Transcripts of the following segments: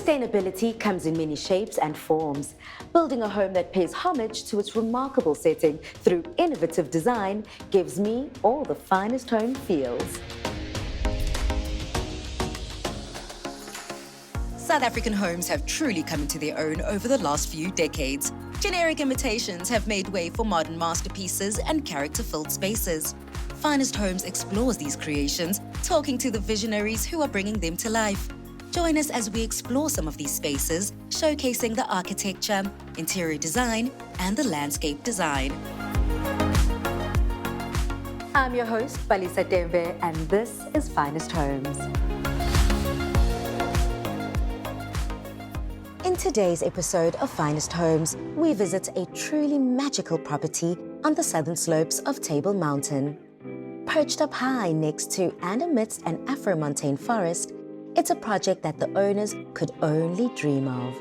Sustainability comes in many shapes and forms. Building a home that pays homage to its remarkable setting through innovative design gives me all the finest home feels. South African homes have truly come into their own over the last few decades. Generic imitations have made way for modern masterpieces and character-filled spaces. Finest Homes explores these creations, talking to the visionaries who are bringing them to life. Join us as we explore some of these spaces, showcasing the architecture, interior design, and the landscape design. I'm your host, Balisa Dembe, and this is Finest Homes. In today's episode of Finest Homes, we visit a truly magical property on the southern slopes of Table Mountain. Perched up high next to and amidst an Afro montane forest, it's a project that the owners could only dream of.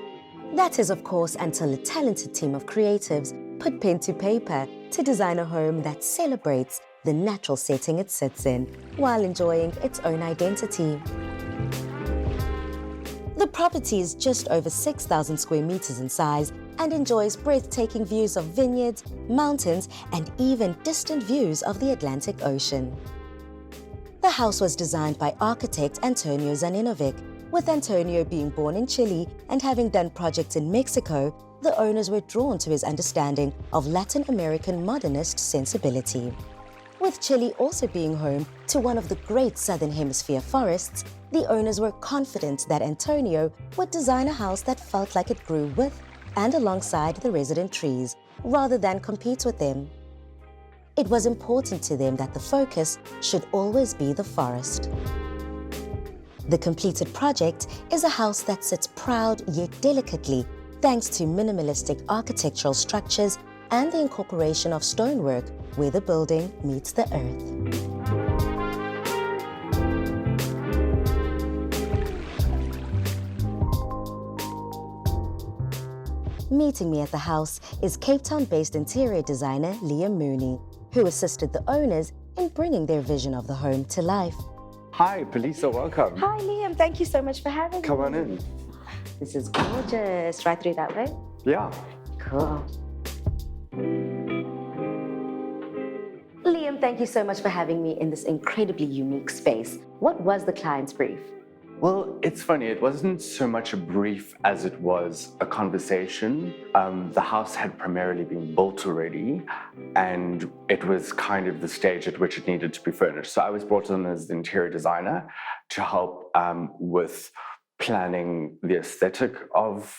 That is, of course, until a talented team of creatives put pen to paper to design a home that celebrates the natural setting it sits in while enjoying its own identity. The property is just over 6,000 square meters in size and enjoys breathtaking views of vineyards, mountains, and even distant views of the Atlantic Ocean. The house was designed by architect Antonio Zaninovic. With Antonio being born in Chile and having done projects in Mexico, the owners were drawn to his understanding of Latin American modernist sensibility. With Chile also being home to one of the great Southern Hemisphere forests, the owners were confident that Antonio would design a house that felt like it grew with and alongside the resident trees, rather than compete with them. It was important to them that the focus should always be the forest. The completed project is a house that sits proud yet delicately, thanks to minimalistic architectural structures and the incorporation of stonework where the building meets the earth. Meeting me at the house is Cape Town-based interior designer Liam Mooney, who assisted the owners in bringing their vision of the home to life. Hi, Belisa, welcome. Hi Liam, thank you so much for having me. Come on in. This is gorgeous. Right through that way? Yeah. Cool. Liam, thank you so much for having me in this incredibly unique space. What was the client's brief? Well, it's funny, it wasn't so much a brief as it was a conversation. The house had primarily been built already, and it was kind of the stage at which it needed to be furnished. So I was brought in as the interior designer to help with planning the aesthetic of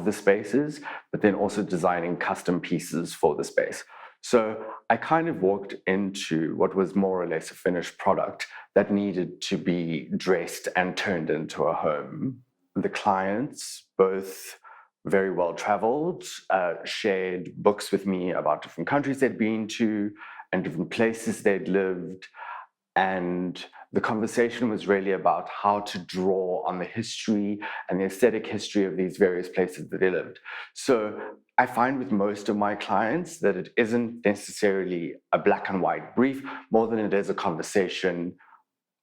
the spaces, but then also designing custom pieces for the space. So I kind of walked into what was more or less a finished product that needed to be dressed and turned into a home. The clients, both very well traveled, shared books with me about different countries they'd been to and different places they'd lived. And the conversation was really about how to draw on the history and the aesthetic history of these various places that they lived. So I find with most of my clients that it isn't necessarily a black and white brief, more than it is a conversation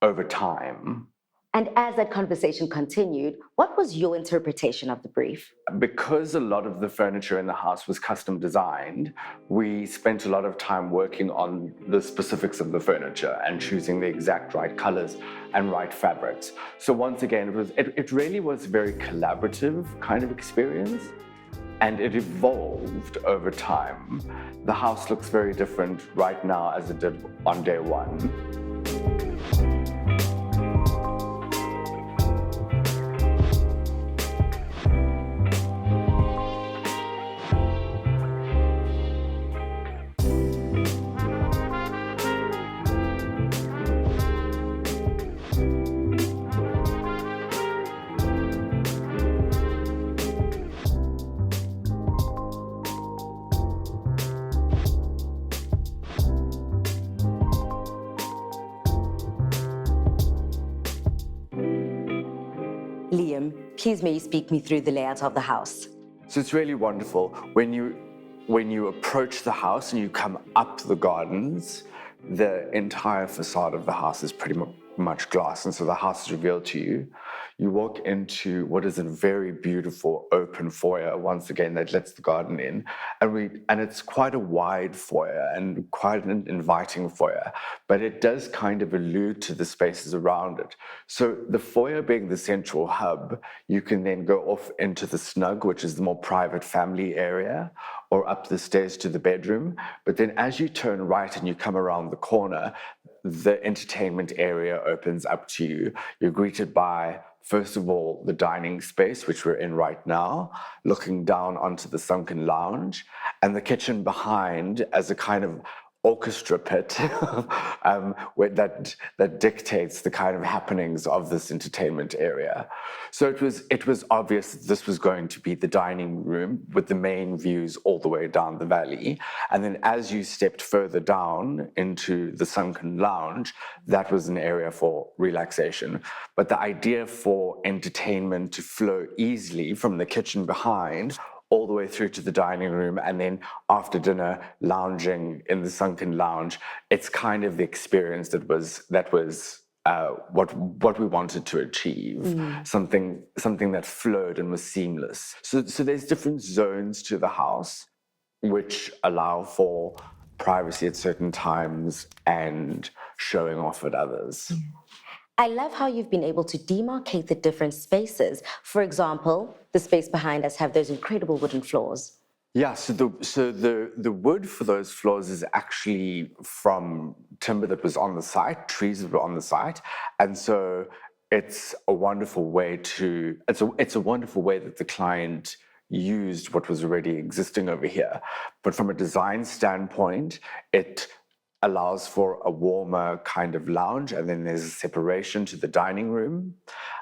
over time. And as that conversation continued, what was your interpretation of the brief? Because a lot of the furniture in the house was custom designed, we spent a lot of time working on the specifics of the furniture and choosing the exact right colors and right fabrics. So once again, it really was a very collaborative kind of experience, and it evolved over time. The house looks very different right now as it did on day one. Liam, please may you speak me through the layout of the house. So it's really wonderful. When you approach the house and you come up the gardens, the entire facade of the house is pretty much glass, and so the house is revealed to you. You walk into what is a very beautiful open foyer, once again, that lets the garden in. And it's quite a wide foyer and quite an inviting foyer, but it does kind of allude to the spaces around it. So the foyer being the central hub, you can then go off into the snug, which is the more private family area, or up the stairs to the bedroom. But then as you turn right and you come around the corner, the entertainment area opens up to you. You're greeted by, first of all, the dining space, which we're in right now, looking down onto the sunken lounge, and the kitchen behind as a kind of orchestra pit that dictates the kind of happenings of this entertainment area. So it was obvious that this was going to be the dining room with the main views all the way down the valley. And then as you stepped further down into the sunken lounge, that was an area for relaxation. But the idea for entertainment to flow easily from the kitchen behind all the way through to the dining room, and then after dinner, lounging in the sunken lounge. It's kind of the experience that was what we wanted to achieve. Something that flowed and was seamless. So there's different zones to the house, which allow for privacy at certain times and showing off at others. I love how you've been able to demarcate the different spaces. For example, the space behind us have those incredible wooden floors. Yeah, so the wood for those floors is actually from timber that was on the site, trees that were on the site, and so it's a wonderful way that the client used what was already existing over here. But from a design standpoint, it allows for a warmer kind of lounge, and then there's a separation to the dining room.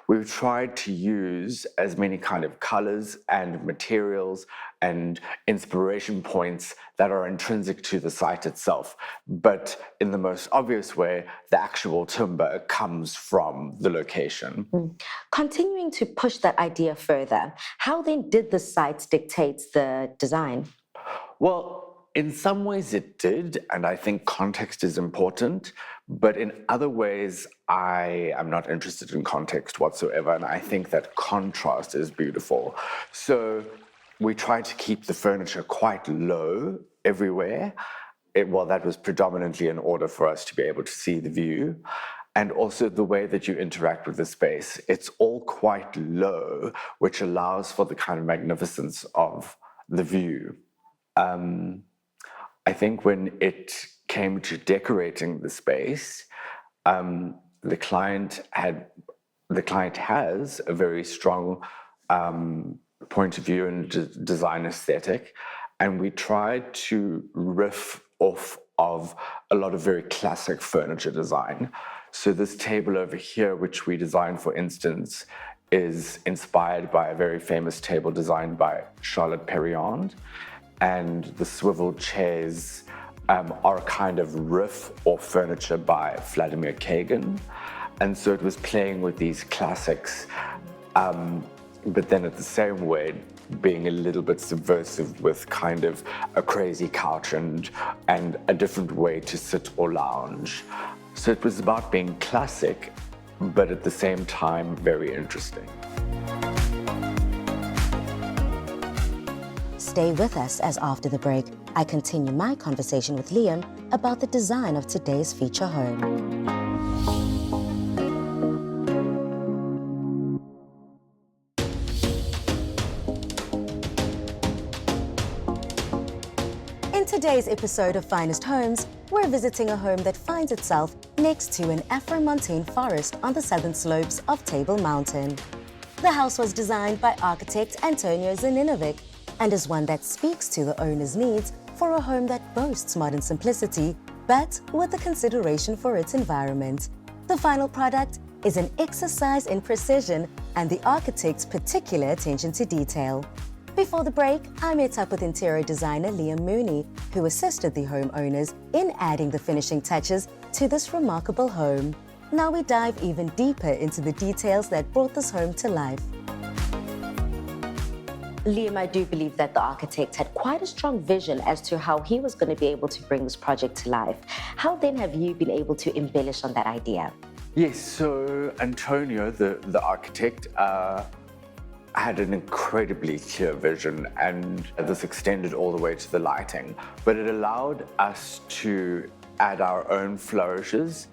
We've tried to use as many kind of colors and materials and inspiration points that are intrinsic to the site itself. But in the most obvious way, the actual timber comes from the location. Continuing to push that idea further, how then did the site dictate the design? Well, in some ways it did, and I think context is important, but in other ways I am not interested in context whatsoever, and I think that contrast is beautiful. So we tried to keep the furniture quite low everywhere. That was predominantly in order for us to be able to see the view. And also the way that you interact with the space. It's all quite low, which allows for the kind of magnificence of the view. I think when it came to decorating the space, the client has a very strong point of view and design aesthetic, and we tried to riff off of a lot of very classic furniture design. So this table over here, which we designed, for instance, is inspired by a very famous table designed by Charlotte Perriand. And the swivel chairs are a kind of riff or furniture by Vladimir Kagan. And so it was playing with these classics, but then at the same way being a little bit subversive with kind of a crazy couch and a different way to sit or lounge. So it was about being classic, but at the same time very interesting. Stay with us as after the break, I continue my conversation with Liam about the design of today's feature home. In today's episode of Finest Homes, we're visiting a home that finds itself next to an Afro montane forest on the southern slopes of Table Mountain. The house was designed by architect Antonio Zaninovic and is one that speaks to the owner's needs for a home that boasts modern simplicity, but with a consideration for its environment. The final product is an exercise in precision and the architect's particular attention to detail. Before the break, I met up with interior designer Liam Mooney, who assisted the homeowners in adding the finishing touches to this remarkable home. Now we dive even deeper into the details that brought this home to life. Liam, I do believe that the architect had quite a strong vision as to how he was going to be able to bring this project to life. How then have you been able to embellish on that idea? Yes, so Antonio, the architect, had an incredibly clear vision, and this extended all the way to the lighting. But it allowed us to add our own flourishes.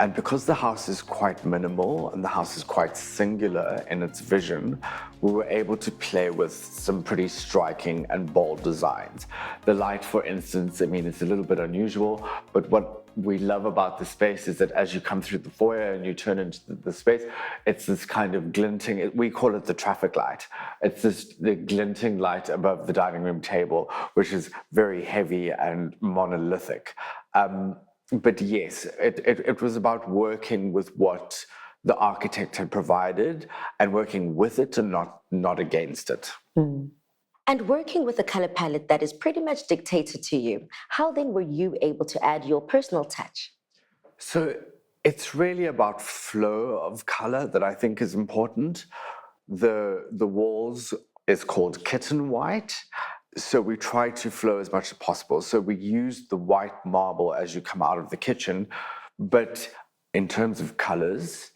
And because the house is quite minimal and the house is quite singular in its vision, we were able to play with some pretty striking and bold designs. The light, for instance, I mean, it's a little bit unusual, but what we love about the space is that as you come through the foyer and you turn into the space, it's this kind of glinting, we call it the traffic light. It's the glinting light above the dining room table, which is very heavy and monolithic. But yes, it was about working with what the architect had provided and working with it and not against it. And working with a color palette that is pretty much dictated to you, how then were you able to add your personal touch? So it's really about flow of color that I think is important. The walls is called kitten white. So we try to flow as much as possible. So we use the white marble as you come out of the kitchen, but in terms of colors,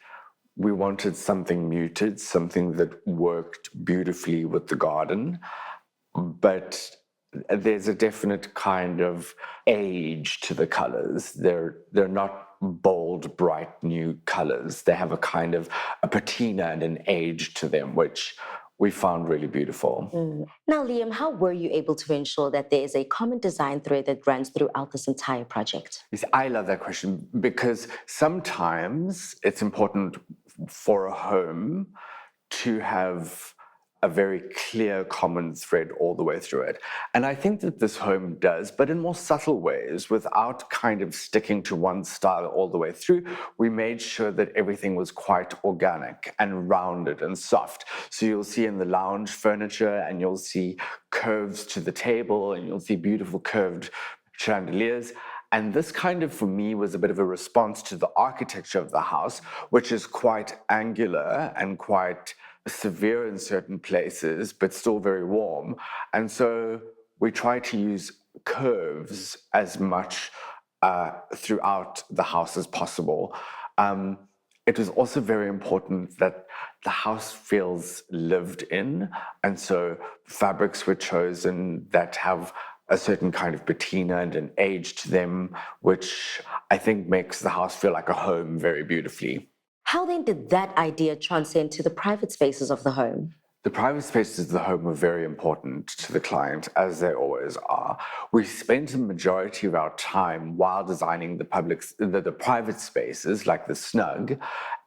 we wanted something muted, something that worked beautifully with the garden, but there's a definite kind of age to the colors. They're not bold, bright new colors. They have a kind of a patina and an age to them, which we found really beautiful. Now, Liam, how were you able to ensure that there is a common design thread that runs throughout this entire project? You see, I love that question because sometimes it's important for a home to have a very clear common thread all the way through it. And I think that this home does, but in more subtle ways, without kind of sticking to one style all the way through. We made sure that everything was quite organic and rounded and soft. So you'll see in the lounge furniture, and you'll see curves to the table, and you'll see beautiful curved chandeliers. And this kind of, for me, was a bit of a response to the architecture of the house, which is quite angular and quite severe in certain places, but still very warm. And so we try to use curves as much throughout the house as possible. It was also very important that the house feels lived in. And so fabrics were chosen that have a certain kind of patina and an age to them, which I think makes the house feel like a home very beautifully. How then did that idea transcend to the private spaces of the home? The private spaces of the home were very important to the client, as they always are. We spent a majority of our time while designing the private spaces, like the snug,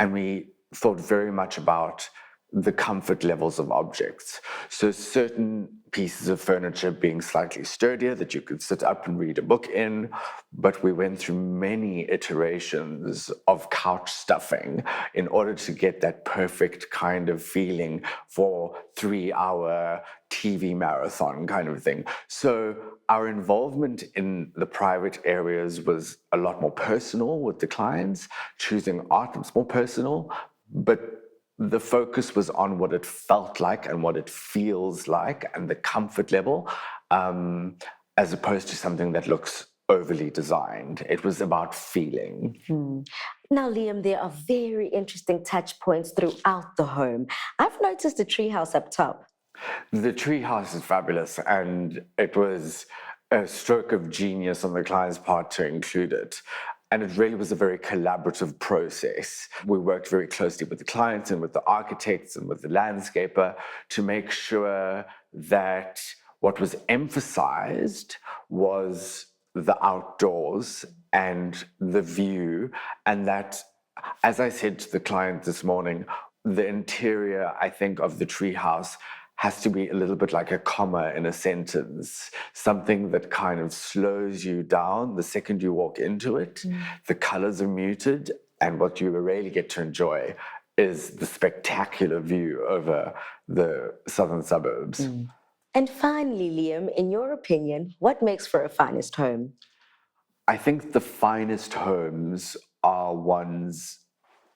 and we thought very much about the comfort levels of objects. So certain pieces of furniture being slightly sturdier that you could sit up and read a book in, but we went through many iterations of couch stuffing in order to get that perfect kind of feeling for 3-hour TV marathon kind of thing. So our involvement in the private areas was a lot more personal with the clients. Choosing art was more personal, but the focus was on what it felt like and what it feels like and the comfort level, as opposed to something that looks overly designed. It was about feeling. Now, Liam, there are very interesting touch points throughout the home. I've noticed the treehouse up top. The treehouse is fabulous, and it was a stroke of genius on the client's part to include it. And it really was a very collaborative process. We worked very closely with the clients and with the architects and with the landscaper to make sure that what was emphasized was the outdoors and the view. And that, as I said to the client this morning, the interior, I think, of the treehouse has to be a little bit like a comma in a sentence, something that kind of slows you down the second you walk into it. The colors are muted, and what you really get to enjoy is the spectacular view over the southern suburbs. And finally, Liam, in your opinion, what makes for a finest home? I think the finest homes are ones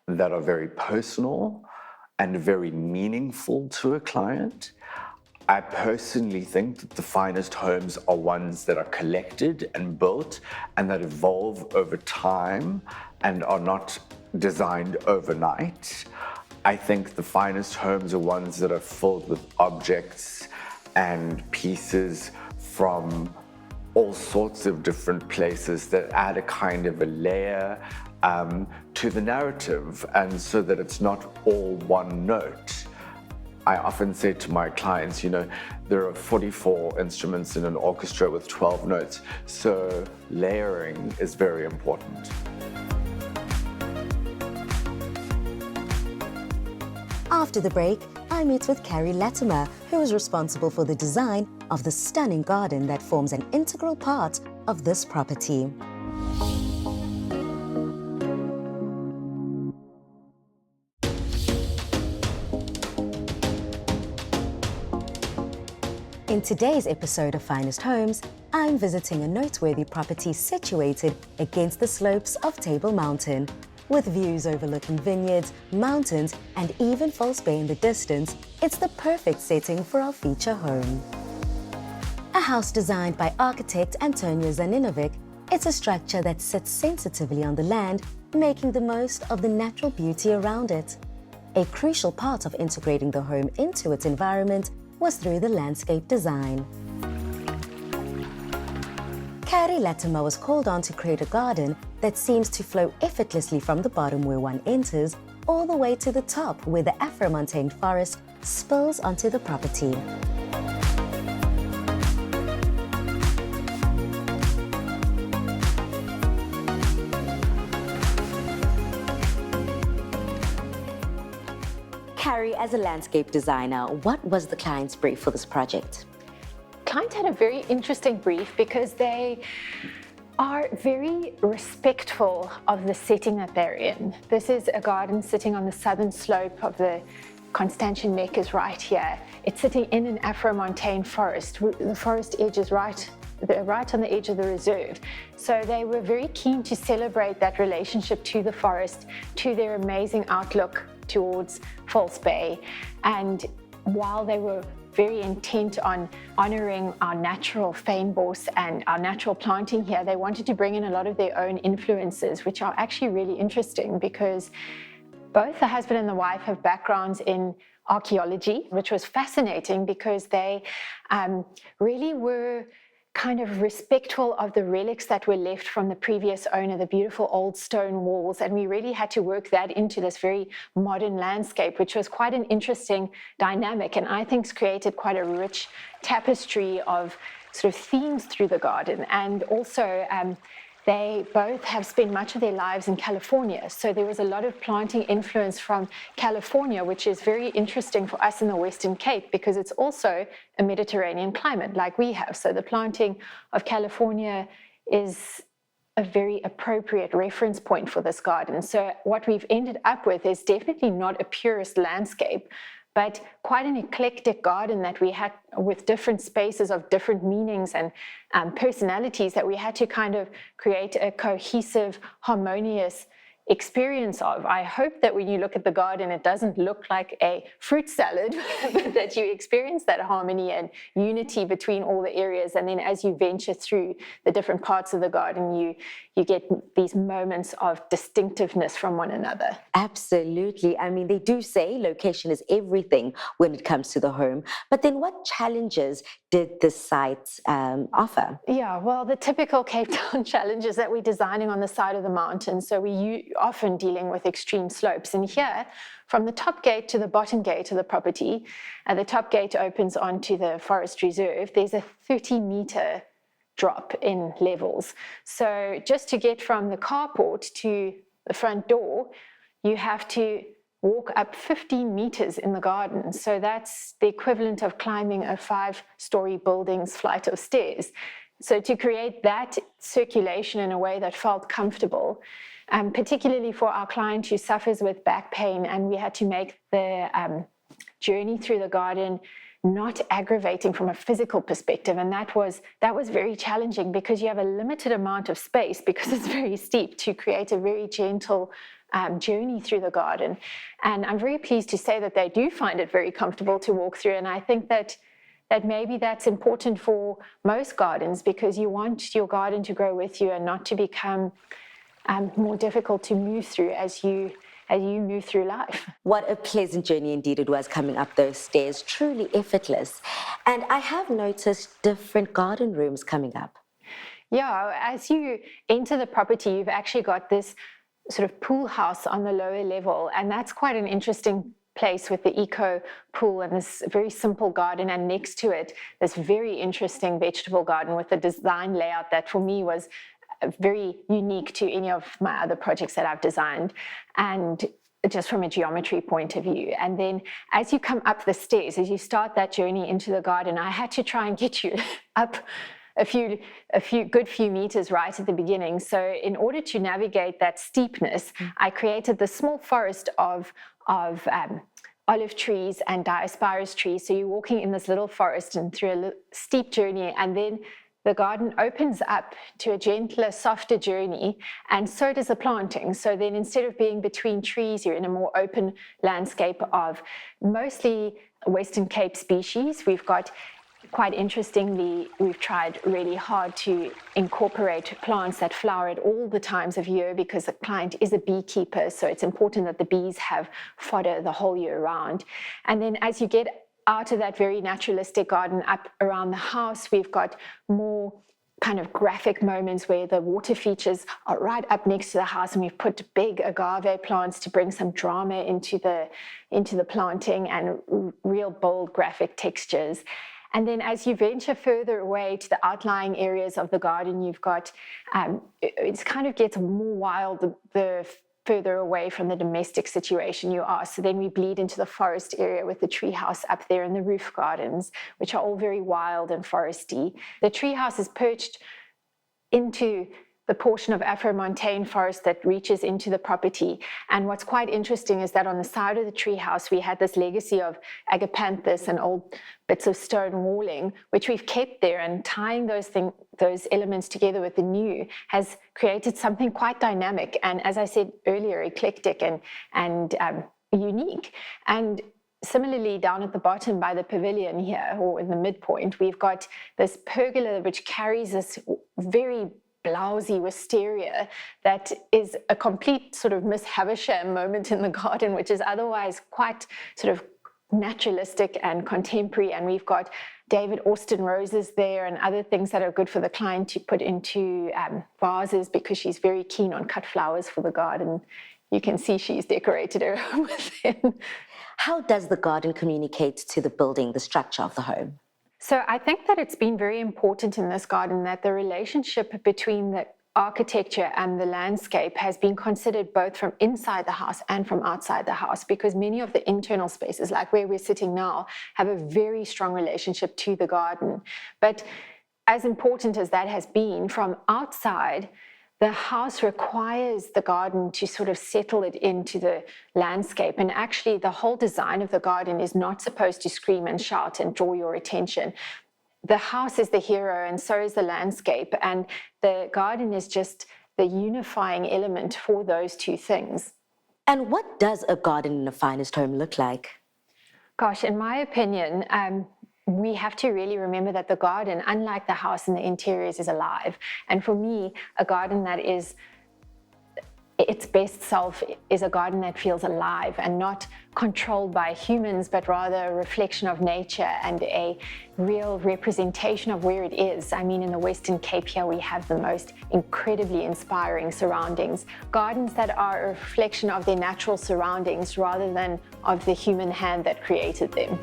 that are very personal and very meaningful to a client. I personally think that the finest homes are ones that are collected and built and that evolve over time and are not designed overnight. I think the finest homes are ones that are filled with objects and pieces from all sorts of different places that add a kind of a layer to the narrative, and so that it's not all one note. I often say to my clients, there are 44 instruments in an orchestra with 12 notes, so layering is very important. After the break, I meet with Carrie Latimer, who is responsible for the design of the stunning garden that forms an integral part of this property. In today's episode of Finest Homes, I'm visiting a noteworthy property situated against the slopes of Table Mountain. With views overlooking vineyards, mountains, and even False Bay in the distance, it's the perfect setting for our feature home. A house designed by architect Antonio Zaninovic, it's a structure that sits sensitively on the land, making the most of the natural beauty around it. A crucial part of integrating the home into its environment was through the landscape design. Carrie Latimer was called on to create a garden that seems to flow effortlessly from the bottom where one enters all the way to the top where the Afro montane forest spills onto the property. Carrie, as a landscape designer, what was the client's brief for this project? Client had a very interesting brief because they are very respectful of the setting that they're in. This is a garden sitting on the southern slope of the Constantian Neck is right here. It's sitting in an Afro-montane forest. The forest edge is right on the edge of the reserve. So they were very keen to celebrate that relationship to the forest, to their amazing outlook towards False Bay. And while they were very intent on honoring our natural fynbos and our natural planting here, they wanted to bring in a lot of their own influences, which are actually really interesting because both the husband and the wife have backgrounds in archaeology, which was fascinating because they really were kind of respectful of the relics that were left from the previous owner, the beautiful old stone walls. And we really had to work that into this very modern landscape, which was quite an interesting dynamic. And I think it's created quite a rich tapestry of sort of themes through the garden. And also, they both have spent much of their lives in California. So there was a lot of planting influence from California, which is very interesting for us in the Western Cape because it's also a Mediterranean climate like we have. So the planting of California is a very appropriate reference point for this garden. So what we've ended up with is definitely not a purist landscape, but quite an eclectic garden that we had with different spaces of different meanings and personalities that we had to kind of create a cohesive, harmonious experience of. I hope that when you look at the garden, it doesn't look like a fruit salad, but that you experience that harmony and unity between all the areas. And then as you venture through the different parts of the garden, you get these moments of distinctiveness from one another. Absolutely. I mean, they do say location is everything when it comes to the home. But then what challenges did the site offer? Yeah, well, the typical Cape Town challenges that we're designing on the side of the mountain. So we often dealing with extreme slopes. And here, from the top gate to the bottom gate of the property, the top gate opens onto the forest reserve. There's a 30-meter drop in levels. So just to get from the carport to the front door, you have to walk up 15 meters in the garden. So that's the equivalent of climbing a 5-story building's flight of stairs. So to create that circulation in a way that felt comfortable, particularly for our client who suffers with back pain, and we had to make the journey through the garden not aggravating from a physical perspective. And that was very challenging because you have a limited amount of space because it's very steep to create a very gentle journey through the garden. And I'm very pleased to say that they do find it very comfortable to walk through. And I think that maybe that's important for most gardens because you want your garden to grow with you and not to become more difficult to move through as you move through life. What a pleasant journey indeed it was coming up those stairs, truly effortless. And I have noticed different garden rooms coming up. Yeah, as you enter the property, you've actually got this sort of pool house on the lower level, and that's quite an interesting place with the eco pool and this very simple garden, and next to it this very interesting vegetable garden with a design layout that for me was very unique to any of my other projects that I've designed, and just from a geometry point of view. And then as you come up the stairs, as you start that journey into the garden, I had to try and get you up a few few meters right at the beginning. So in order to navigate that steepness, I created this small forest of olive trees and diospyros trees. So you're walking in this little forest and through a steep journey, and then the garden opens up to a gentler, softer journey, and so does the planting. So then instead of being between trees, you're in a more open landscape of mostly Western Cape species. We've got, quite interestingly, we've tried really hard to incorporate plants that flower at all the times of year, because the client is a beekeeper, so it's important that the bees have fodder the whole year round. And then as you get out of that very naturalistic garden up around the house, we've got more kind of graphic moments where the water features are right up next to the house, and we've put big agave plants to bring some drama into the planting and real bold graphic textures. And then as you venture further away to the outlying areas of the garden, you've got, it kind of gets more wild the further away from the domestic situation you are. So then we bleed into the forest area with the treehouse up there and the roof gardens, which are all very wild and foresty. The treehouse is perched into the portion of Afro montane forest that reaches into the property. And what's quite interesting is that on the side of the treehouse, we had this legacy of agapanthus and old bits of stone walling, which we've kept there, and tying those elements together with the new has created something quite dynamic. And as I said earlier, eclectic and unique. And similarly, down at the bottom by the pavilion here, or in the midpoint, we've got this pergola which carries this very blousy wisteria that is a complete sort of Miss Havisham moment in the garden, which is otherwise quite sort of naturalistic and contemporary. And we've got David Austin roses there and other things that are good for the client to put into vases, because she's very keen on cut flowers for the garden. You can see she's decorated her home with them. How does the garden communicate to the building, the structure of the home? So I think that it's been very important in this garden that the relationship between the architecture and the landscape has been considered both from inside the house and from outside the house, because many of the internal spaces, like where we're sitting now, have a very strong relationship to the garden. But as important as that has been, from outside, the house requires the garden to sort of settle it into the landscape. And actually, the whole design of the garden is not supposed to scream and shout and draw your attention. The house is the hero, and so is the landscape. And the garden is just the unifying element for those two things. And what does a garden in a finest home look like? Gosh, in my opinion, we have to really remember that the garden, unlike the house and the interiors, is alive. And for me, a garden that is its best self is a garden that feels alive and not controlled by humans, but rather a reflection of nature and a real representation of where it is. I mean, in the Western Cape here, we have the most incredibly inspiring surroundings. Gardens that are a reflection of their natural surroundings rather than of the human hand that created them.